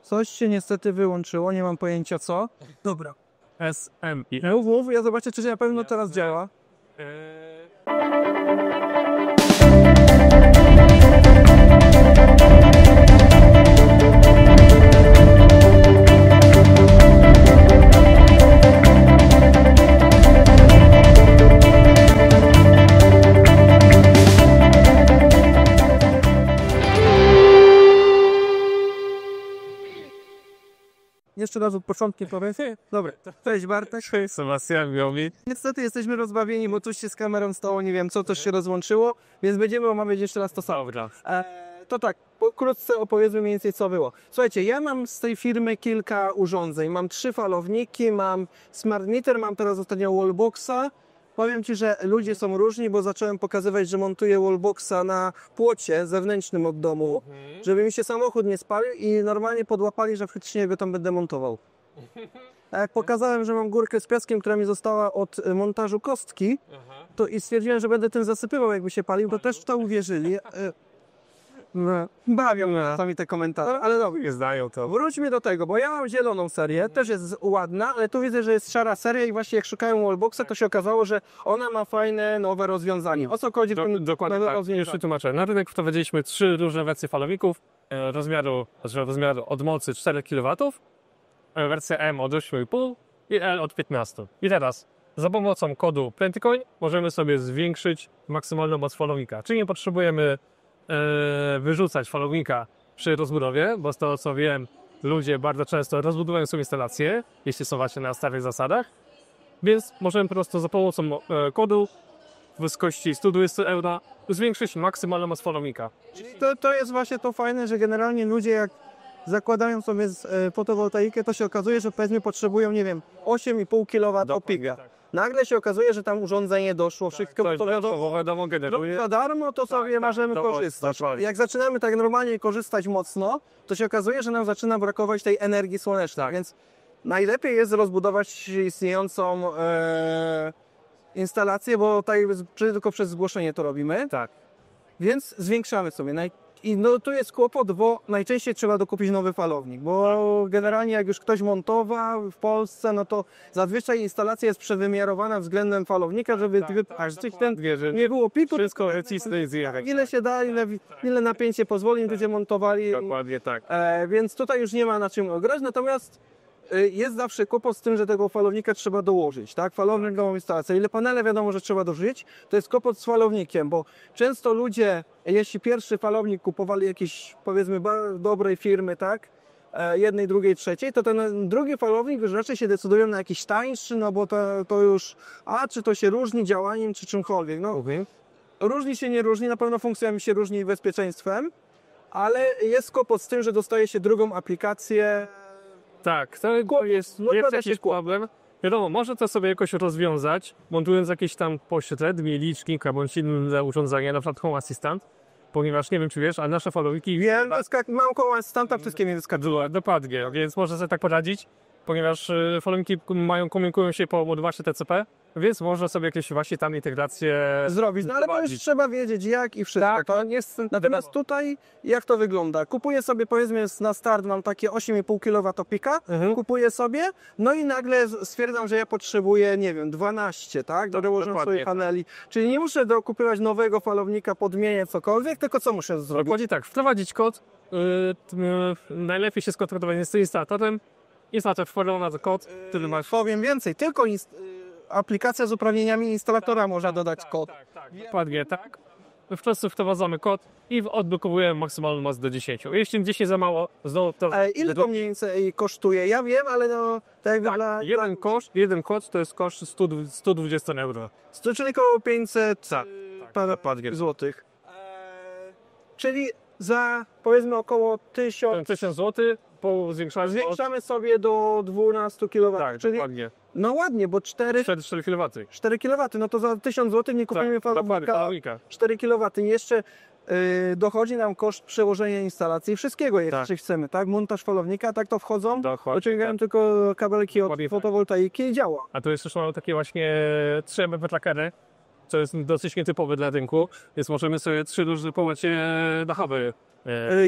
Coś się niestety wyłączyło, nie mam pojęcia co. Dobra. SMI. Mów, ja zobaczę, czy na pewno teraz działa. Jeszcze raz od początku powiem. Dobra, cześć Bartek. Sebastian Wiomi. Niestety jesteśmy rozbawieni, bo coś się z kamerą stało, nie wiem co, coś się rozłączyło, więc będziemy omawiać jeszcze raz to samo. To tak, pokrótce opowiedzmy mniej więcej co było. Słuchajcie, ja mam z tej firmy kilka urządzeń. Mam 3 falowniki, mam smart meter, mam teraz ostatnio wallboxa. Powiem Ci, że ludzie są różni, bo zacząłem pokazywać, że montuję wallboxa na płocie zewnętrznym od domu, żeby mi się samochód nie spalił i normalnie podłapali, że faktycznie go tam będę montował. A jak pokazałem, że mam górkę z piaskiem, która mi została od montażu kostki, to i stwierdziłem, że będę tym zasypywał, jakby się palił, to też w to uwierzyli. Bawią mnie sami te komentarze, ale dobrze. Nie zdają to. Wróćmy do tego, bo ja mam zieloną serię, też jest ładna, ale tu widzę, że jest szara seria i właśnie jak szukałem wallboxa, to się okazało, że ona ma fajne, nowe rozwiązanie. O co chodzi w tym Dokładnie nowym tak. rozwiązaniu? Już tłumaczę. Na rynek wprowadziliśmy 3 różne wersje falowików. Rozmiaru od mocy 4 kW, wersję M od 8,5 i L od 15. I teraz za pomocą kodu Plentycoin możemy sobie zwiększyć maksymalną moc falownika. Czyli nie potrzebujemy wyrzucać falownika przy rozbudowie, bo z tego co wiem, ludzie bardzo często rozbudowują sobie instalacje, jeśli są właśnie na starych zasadach. Więc możemy po prostu za pomocą kodu w wysokości 120 euro zwiększyć maksymalną moc falownika. Czyli to jest właśnie to fajne, że generalnie ludzie jak zakładają sobie fotowoltaikę, to się okazuje, że powiedzmy potrzebują, nie wiem, 8,5 kW piga. Nagle się okazuje, że tam urządzenie doszło, wszystko wiadomo generuje. za darmo, to sobie możemy korzystać. Jak zaczynamy tak normalnie korzystać mocno, to się okazuje, że nam zaczyna brakować tej energii słonecznej, więc najlepiej jest rozbudować istniejącą instalację, bo tak tylko przez zgłoszenie to robimy. Tak. Więc zwiększamy sobie. I no tu jest kłopot, bo najczęściej trzeba dokupić nowy falownik, bo generalnie jak już ktoś montował w Polsce, no to zazwyczaj instalacja jest przewymiarowana względem falownika, żeby nie było piku. Wszystko cisne zjechać. Ile się da, ile napięcie pozwoli, ludzie montowali. Dokładnie tak. Więc tutaj już nie ma na czym grać, natomiast jest zawsze kłopot z tym, że tego falownika trzeba dołożyć, tak? Falownik nową instalację. Ile panele wiadomo, że trzeba dożyć, to jest kłopot z falownikiem, bo często ludzie, jeśli pierwszy falownik kupowali jakiejś, powiedzmy, dobrej firmy, tak? Jednej, drugiej, trzeciej, to ten drugi falownik już raczej się decydują na jakiś tańszy, no bo to już, czy to się różni działaniem, czy czymkolwiek. No, różni się, nie różni, na pewno funkcjami się różni i bezpieczeństwem, ale jest kłopot z tym, że dostaje się drugą aplikację. Tak, to jest jakiś problem. Wiadomo, można to sobie jakoś rozwiązać, montując jakieś tam pośrednie licznik bądź inne urządzenia, na przykład Home Assistant, ponieważ nie wiem czy wiesz, ale nasze falowiki... Wiem, mam Home Assistanta, wszystkie mi wyskakują. Dokładnie, więc można sobie tak poradzić, ponieważ falowiki komunikują się po modulacie TCP, więc można sobie jakieś właśnie tam integracje zrobić. No ale to już trzeba wiedzieć jak i wszystko. Tak, to jest... Natomiast tutaj jak to wygląda? Kupuję sobie, powiedzmy na start mam takie 8,5 kW pika, kupuję sobie, no i nagle stwierdzam, że ja potrzebuję, nie wiem, 12, tak? Do dołożenia swoich paneli. Czyli nie muszę dokupywać nowego falownika, podmieniać cokolwiek, tylko co muszę zrobić? Dokładnie tak, wprowadzić kod, najlepiej się skontaktować z instalatorem, instalator wprowadza na kod, który masz... Powiem więcej, tylko aplikacja z uprawnieniami instalatora można dodać kod. Tak, dokładnie tak. W prostu wprowadzamy kod i odblokowujemy maksymalną moc do 10. Jeśli 10 za mało, znowu to... Ile to mniej więcej kosztuje? Ja wiem, ale no... Tak, jeden kod to jest koszt 120 euro. Czyli około 500 złotych. Czyli za, powiedzmy, około 1000 zł zwiększamy sobie do 12 kW. Tak, czyli dokładnie. No ładnie, bo 4 kW. 4 kW, no to za 1000 zł nie kupimy falownika. 4 kW. Jeszcze dochodzi nam koszt przełożenia instalacji i wszystkiego, jeśli chcemy, tak? Montaż falownika, tak to wchodzą, dociągają tylko kabelki od fotowoltaiki i działa. A tu jest też mamy takie właśnie 3 mm trackery, co jest dosyć nietypowe dla rynku, więc możemy sobie 3 różne połecie dachowe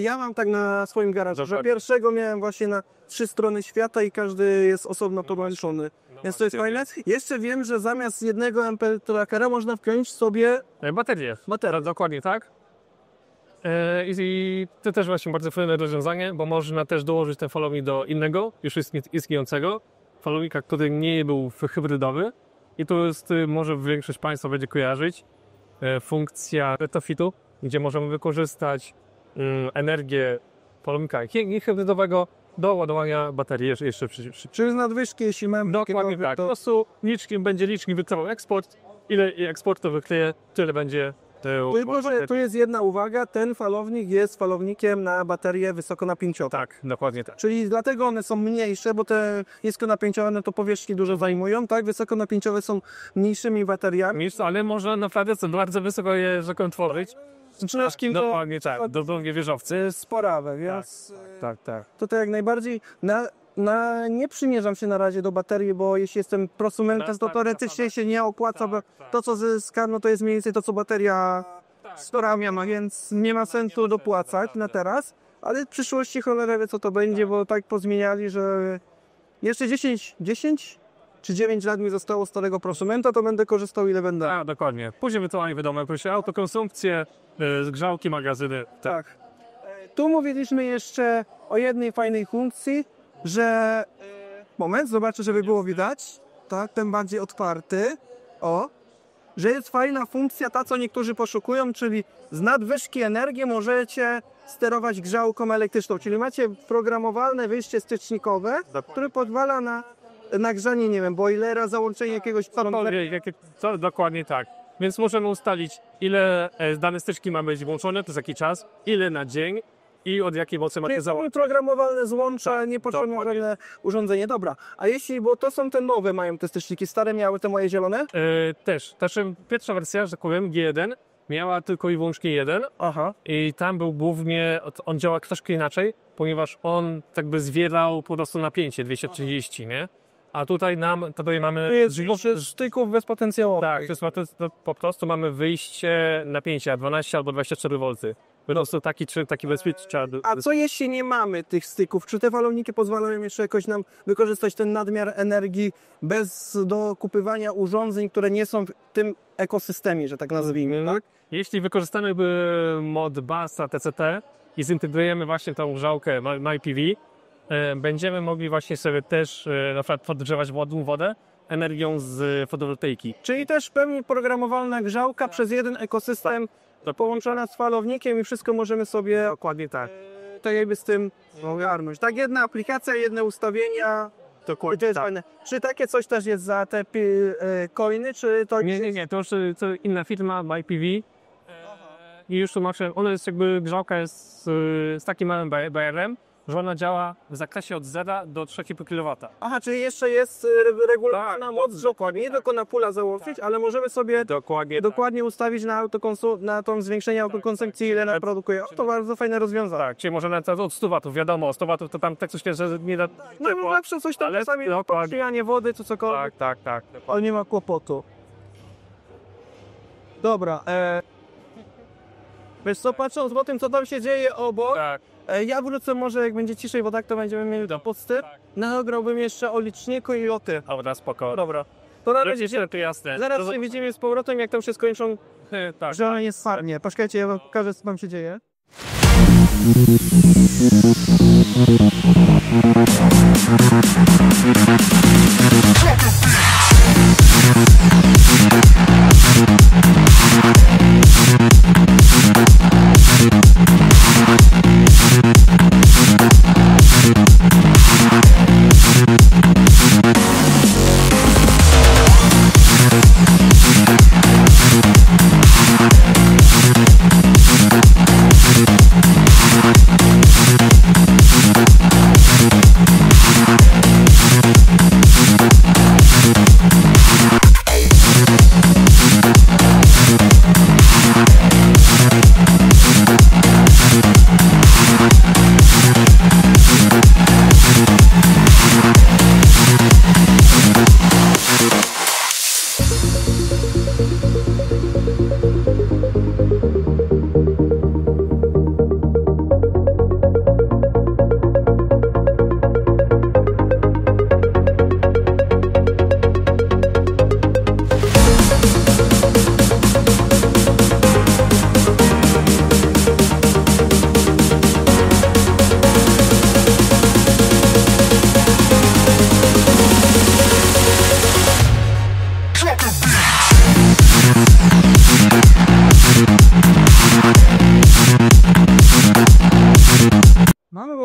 Ja mam tak na swoim garażu, że Dokładnie. pierwszego miałem właśnie na 3 strony świata i każdy jest osobno podłączony. Więc to jest fajne. Jeszcze wiem, że zamiast jednego MP trackera można wpiąć sobie Baterie. baterię. Dokładnie tak. I to też właśnie bardzo fajne rozwiązanie, bo można też dołożyć ten falownik do innego, już istniejącego falownika, który nie był hybrydowy. I to jest, może większość Państwa będzie kojarzyć, funkcja retrofitu, gdzie możemy wykorzystać energię falownika niehybrydowego do ładowania baterii jeszcze przy. Czy z nadwyżki, jeśli mamy Dokładnie tak. Po prostu będzie licznik wytrwał eksport, ile eksportu wykryje, tyle będzie. Tu jest jedna uwaga, ten falownik jest falownikiem na baterie wysokonapięciowe. Tak, dokładnie tak. Czyli dlatego one są mniejsze, bo te niskonapięciowe to powierzchni dużo zajmują, tak? Wysokonapięciowe są mniejszymi bateriami. Ale można naprawdę bardzo wysoko je zakontrolować. Ciężkim to Dokładnie tak, do drugiej wieżowcy. sporawe, więc Tak. to jak najbardziej. Nie przymierzam się na razie do baterii, bo jeśli jestem prosumentem, to teoretycznie się nie opłaca, bo to co zyskam, no to jest mniej więcej to co bateria sprawia, no więc nie ma sensu dopłacać na teraz, ale w przyszłości cholera wie co to będzie, bo tak pozmieniali, że jeszcze 10 czy 9 lat mi zostało starego prosumenta, to będę korzystał ile będę. Tak, dokładnie. Później ewentualnie wiadomo, jakąś autokonsumpcję, zgrzałki, magazyny. Tak. Tu mówiliśmy jeszcze o jednej fajnej funkcji, że moment, zobaczę, żeby było widać, tak, ten bardziej otwarty, że jest fajna funkcja, ta co niektórzy poszukują, czyli z nadwyżki energii możecie sterować grzałką elektryczną, czyli macie programowalne wyjście stycznikowe, które pozwala na nagrzanie, nie wiem, boilera, załączenie jakiegoś Dokładnie tak. Więc możemy ustalić, ile dane styczki ma być włączone, to jest jaki czas, ile na dzień i od jakiej mocy macie załączyć. programowalne złącza, niepotrzebne żadne urządzenie. Dobra, a jeśli, bo to są te nowe, mają te styczniki, stare miały te moje zielone? Też. Znaczy, pierwsza wersja, że tak powiem, G1, miała tylko i wyłącznie jeden. Aha. I tam był głównie, on działa troszkę inaczej, ponieważ on tak by zwierał po prostu napięcie 230, nie? A tutaj mamy... To jest styków bezpotencjałowych. Tak, to po prostu mamy wyjście napięcia 12 albo 24 V. Po prostu taki bezpieczny. A co jeśli nie mamy tych styków? Czy te falowniki pozwalają jeszcze jakoś nam wykorzystać ten nadmiar energii bez dokupywania urządzeń, które nie są w tym ekosystemie, że tak nazwijmy, tak? Jeśli wykorzystamy Modbusa TCT i zintegrujemy właśnie tą grzałkę MyPV, będziemy mogli właśnie sobie też na przykład podgrzewać wodę energią z fotowoltaiki. Czyli też w pełni programowalna grzałka przez jeden ekosystem połączona z falownikiem i wszystko możemy sobie Dokładnie tak. tak jakby z tym ogarnąć. Tak, jedna aplikacja, jedne ustawienia. I to jest fajne. Czy takie coś też jest za te coiny, czy to... Nie, to już to inna firma, MyPV. I już tu macie, ona jest jakby, grzałka jest z takim małym BR-em, że ona działa w zakresie od 0 do 3,5 kW. Aha, czyli jeszcze jest regulowana moc, dokładnie, nie tylko na pula załączyć, ale możemy sobie dokładnie ustawić na tą zwiększenie autokonsumpcji, ile nam produkuje. To bardzo fajne rozwiązanie. Tak, czyli może nawet od 100 W, wiadomo, 100 W to tam tak coś jest, że nie da... No zawsze coś tam, ale czasami dokładnie. przyjanie wody, czy cokolwiek, Tak. ale nie ma kłopotu. Dobra, wiesz co, patrząc po tym, co tam się dzieje obok, Tak. ja wrócę może, jak będzie ciszej, bo tak to będziemy mieli do posty. Nagrałbym jeszcze o liczniku i o tym. Dobra, spoko. Dobra. To na razie Będzie to jasne. zaraz się widzimy z powrotem, jak tam się skończą Tak. żalenie z farnie. Poczekajcie, ja wam pokażę, co tam się dzieje.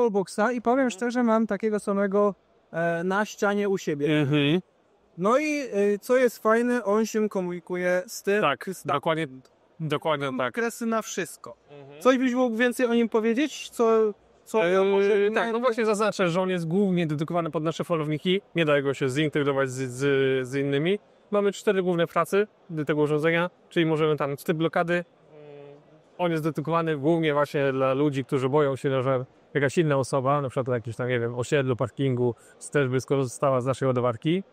wallboxa i powiem szczerze, mam takiego samego na ścianie u siebie. No i co jest fajne, on się komunikuje z tym. Tak, dokładnie tak. Kresy na wszystko. Coś byś mógł więcej o nim powiedzieć? Co Tak, no właśnie zaznaczę, że on jest głównie dedykowany pod nasze falowniki. Nie da go się zintegrować z innymi. Mamy 4 główne prace do tego urządzenia, czyli możemy tam 4 blokady. On jest dedykowany głównie właśnie dla ludzi, którzy boją się, że jakaś inna osoba, na przykład na jakimś tam, nie wiem, osiedlu, parkingu, też by skorzystała z naszej ładowarki.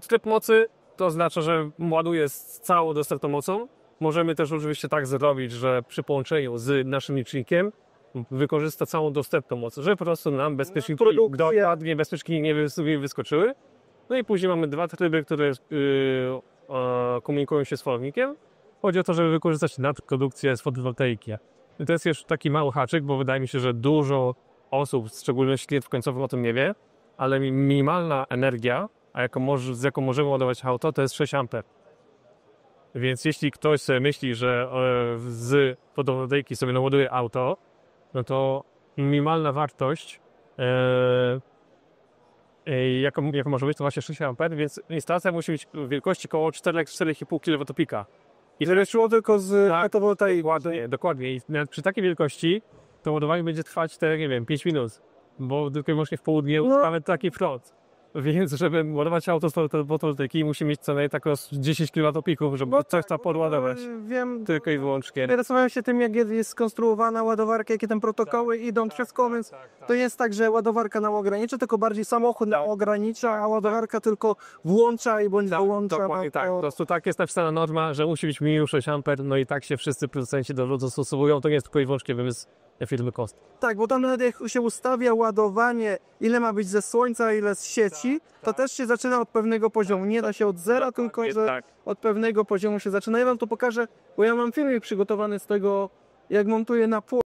Tryb mocy to oznacza, że ładuje z całą dostępną mocą. Możemy też oczywiście tak zrobić, że przy połączeniu z naszym licznikiem wykorzysta całą dostępną moc, żeby po prostu nam dokładnie bezpieczniki nie wyskoczyły. No i później mamy 2 tryby, które komunikują się z falownikiem. Chodzi o to, żeby wykorzystać nadprodukcję z fotowoltaiki. I to jest jeszcze taki mały haczyk, bo wydaje mi się, że dużo osób, szczególnie klientów końcowych, o tym nie wie, ale minimalna energia, z jaką możemy ładować auto, to jest 6 A. Więc jeśli ktoś sobie myśli, że z fotowoltaiki sobie naładuje auto, no to minimalna wartość, jaką może być, to właśnie 6 A, więc instalacja musi być wielkości około 4,5 kWp. I to szło tylko z fotowoltaiki. Dokładnie. I nawet przy takiej wielkości to ładowanie będzie trwać, nie wiem, 5 minut, bo tylko i wyłącznie w południe mamy taki prąd. Więc żeby ładować auto z fotowoltaiki, musi mieć co najmniej tak 10 kWp, żeby coś tam podładować. Wiem, Tylko i wyłącznie. interesowałem się tym, jak jest skonstruowana ładowarka, jakie tam protokoły idą wszystko, więc to jest tak, że ładowarka nam ogranicza, tylko bardziej samochód nam ogranicza, a ładowarka tylko włącza i bądź wyłącza. Dokładnie tak. Po prostu tak jest napisana norma, że musi być minimum 6 A, no i tak się wszyscy producenci dostosowują. To nie jest tylko i wyłącznie wymysł firmy Cost. Tak, bo tam nawet jak się ustawia ładowanie, ile ma być ze słońca, ile z sieci, to też się zaczyna od pewnego poziomu. Nie da się od zera, tylko że od pewnego poziomu się zaczyna. Ja wam to pokażę, bo ja mam filmik przygotowany z tego, jak montuję na płocie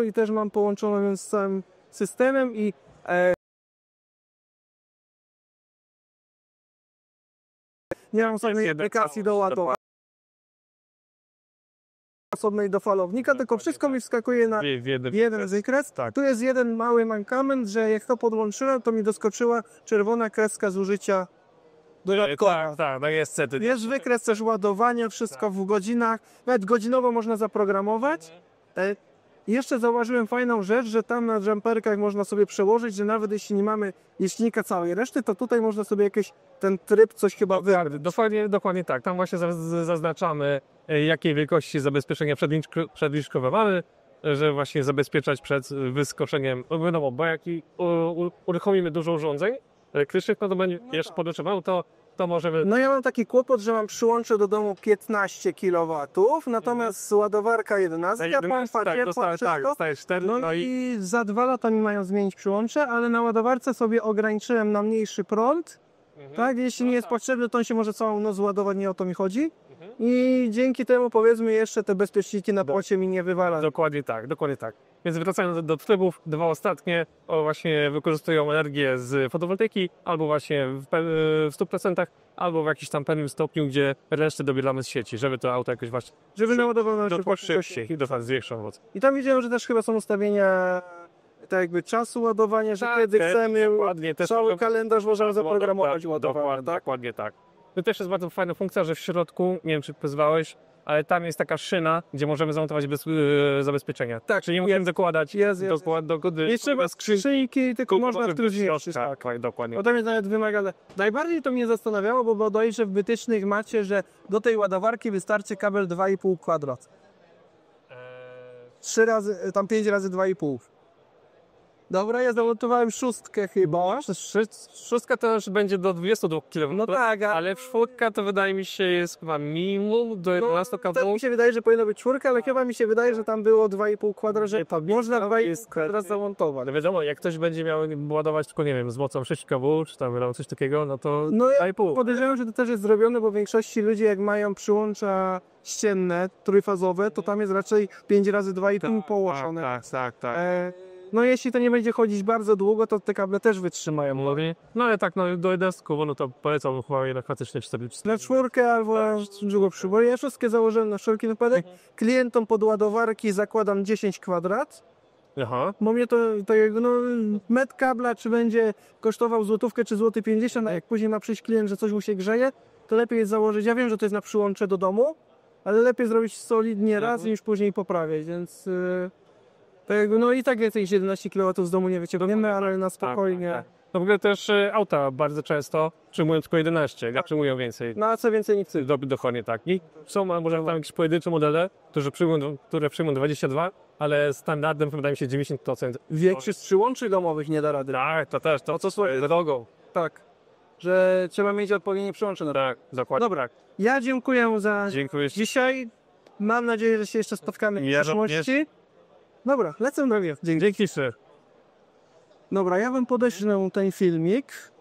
i też mam połączone z całym systemem i nie mam sobie aplikacji do ładowania osobnej do falownika, tylko wszystko mi wskakuje na jeden wykres. Tak. Tu jest jeden mały mankament, że jak to podłączyłem, to mi doskoczyła czerwona kreska zużycia dodatkowa. Tak, no jest sety. Jest wykres też ładowania, wszystko w godzinach, nawet godzinowo można zaprogramować. Jeszcze zauważyłem fajną rzecz, że tam na jumperkach można sobie przełożyć, że nawet jeśli nie mamy licznika całej reszty, to tutaj można sobie jakiś ten tryb coś chyba wybrać. Dokładnie tak. Tam właśnie zaznaczamy, jakiej wielkości zabezpieczenia przedliczkowe mamy, żeby właśnie zabezpieczać przed wyskoczeniem. No bo jak uruchomimy dużo urządzeń elektrycznych, no to będzie jeszcze podłączymy auto, to możemy... No ja mam taki kłopot, że mam przyłączę do domu 15 kW, natomiast ładowarka 11, pompa ciepła, wszystko. No i za 2 lata mi mają zmienić przyłącze, ale na ładowarce sobie ograniczyłem na mniejszy prąd. Tak, jeśli nie jest potrzebny, to on się może całą noc ładować, nie o to mi chodzi. I dzięki temu, powiedzmy, jeszcze te bezpieczniki na płocie mi nie wywalają. Dokładnie tak. Więc wracając do trybów, 2 ostatnie właśnie wykorzystują energię z fotowoltaiki, albo właśnie w 100%, albo w jakimś tam pewnym stopniu, gdzie resztę dobieramy z sieci, żeby to auto jakoś właśnie... Żeby naładowało się szybciej i dostać większą moc. I tam widziałem, że też chyba są ustawienia tak jakby czasu ładowania, że kiedy chcemy, cały kalendarz możemy zaprogramować ładowanie. Dokładnie tak. To też jest bardzo fajna funkcja, że w środku, nie wiem czy pozwałeś, ale tam jest taka szyna, gdzie możemy zamontować zabezpieczenia. Tak, czyli nie musimy zakładać nie trzeba skrzynki, tylko można wtórzyć. Tak, dokładnie. Bo tam jest nawet wymagane. Najbardziej to mnie zastanawiało, bo bodajże w wytycznych macie, że do tej ładowarki wystarczy kabel 2,5 kwadrat. 5 razy 2,5. Dobra, ja zamontowałem 6 chyba. 6 to już będzie do 22 kW. No tak, ale 4 to wydaje mi się jest chyba minimum do 11 kW. To mi się wydaje, że powinno być 4, ale chyba mi się wydaje, że tam było 2,5 kwadrat, że można 2,5 kwadrat zamontować. Ale wiadomo, jak ktoś będzie miał ładować tylko, nie wiem, z mocą 6 kW, czy tam coś takiego, no to no ja 2,5. podejrzewam, że to też jest zrobione, bo w większości ludzi jak mają przyłącza ścienne, trójfazowe, to tam jest raczej 5 razy 2,5 połączone. Tak. No jeśli to nie będzie chodzić bardzo długo, to te kable też wytrzymają. No ale tak, no do 11, no to polecam chyba jednak klasycznie 4. Na czwórkę albo długo bo ja wszystkie założyłem na wszelki wypadek. Klientom pod ładowarki zakładam 10 kwadrat. Aha. Bo mnie to no, metr kabla, czy będzie kosztował złotówkę, czy złoty 50, a jak później ma przyjść klient, że coś mu się grzeje, to lepiej jest założyć. Ja wiem, że to jest na przyłącze do domu, ale lepiej zrobić solidnie raz niż później poprawiać, więc no i tak więcej niż 11 kW z domu nie wyciągniemy, ale na spokojnie. Tak. No w ogóle też auta bardzo często przyjmują tylko 11, ja przyjmują więcej. No a co więcej nie chcę. Dokładnie tak. I są może tam jakieś pojedyncze modele, które przyjmują 22, ale standardem wydaje mi się 90%. Większość z przyłączy domowych nie da rady. Tak, to też, to co słuchaj, drogą. Tak, że trzeba mieć odpowiednie przyłącze. Tak, dokładnie. Dobra, ja dziękuję za Dziękuję. dzisiaj. Mam nadzieję, że się jeszcze spotkamy w Ja przyszłości. Dobra, lecę na mnie. Dzięki, sir. Dobra, ja wam podeślę ten filmik.